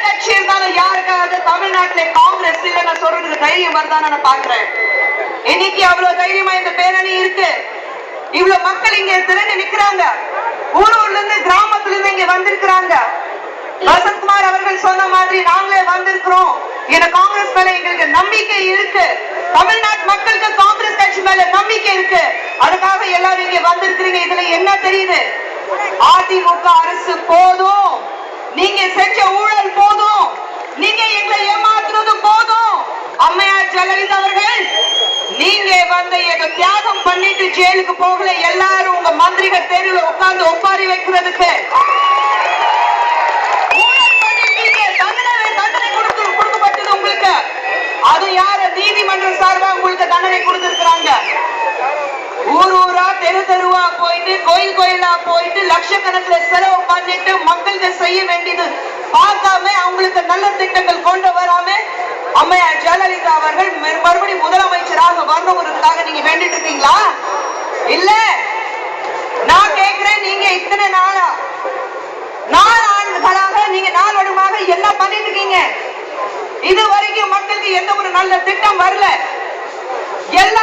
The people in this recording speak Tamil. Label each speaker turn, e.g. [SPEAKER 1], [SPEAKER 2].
[SPEAKER 1] கட்சி இருந்தாலும் யாருக்காவது தமிழ்நாட்டிலே காங்கிரஸ் இல்லைன்னு சொல்றதுக்கு தைரியம் வருதான்னு நான் பாக்குறேன். இன்னைக்கு அவ்வளவு தைரியமா இந்த பேரணி இருக்கு. இவ்வளவு மக்கள் இங்க திரண்டு நிக்கிறாங்க. ஊரூர்ல இருந்து கிராமத்துல இருந்து இங்க வந்திருக்கிறாங்க. வசந்த்குமார் அவர்கள் சொன்ன மாதிரி நாங்களே வந்திருக்கிறோம். இந்த காங்கிரஸ் மேல எங்களுக்கு நம்பிக்கை இருக்கு. தமிழ்நாட்டு மக்களுக்கு காங்கிரஸ் கட்சி மேல நம்பிக்கை இருக்கு. அதுக்காக எல்லாரும் இங்க வந்திருக்கிறீங்க. இதுல என்ன தெரியுது? அதிமுக அரசு போதும், நீங்க செஞ்ச ஊழல் போதும், நீங்க எங்களை ஏமாத்துறது போதும். அம்மையார் ஜெயலலிதா அவர்கள் நீங்க வந்து எங்க தியாகம் பண்ணிட்டு ஜெயிலுக்கு போகல. எல்லாரும் உங்க மந்திரிகள் தேர்வில் உட்கார்ந்து ஒப்பாரி வைக்கிறதுக்கு கொடுக்கப்பட்டது உங்களுக்கு. அது யாரு? நீதிமன்றம் சார்பா உங்களுக்கு தண்டனை கொடுத்திருக்கிறாங்க. ஊர் ஊரா தெரு தெருவா போயிட்டு கோயில் கோயிலா போயிட்டு லட்சக்கணக்கில் செலவு பண்ணிட்டு மக்களுக்கு செய்ய வேண்டியது பார்க்காம அவங்களுக்கு நல்ல திட்டங்கள் கொண்டு வராம அம்மையார் ஜெயலலிதா அவர்கள் மறுபடியும் முதலமைச்சராக வரணுங்கிறதுக்காக நீங்க வேண்டிட்டு இருக்கீங்களா? இல்ல, நான் கேட்கிறேன், நீங்க இத்தனை நாளாக நீங்க நாளடைவாக என்ன பண்ணிட்டு இருக்கீங்க? இது வரைக்கும் மக்களுக்கு எந்த ஒரு நல்ல திட்டம் வரல. எல்லா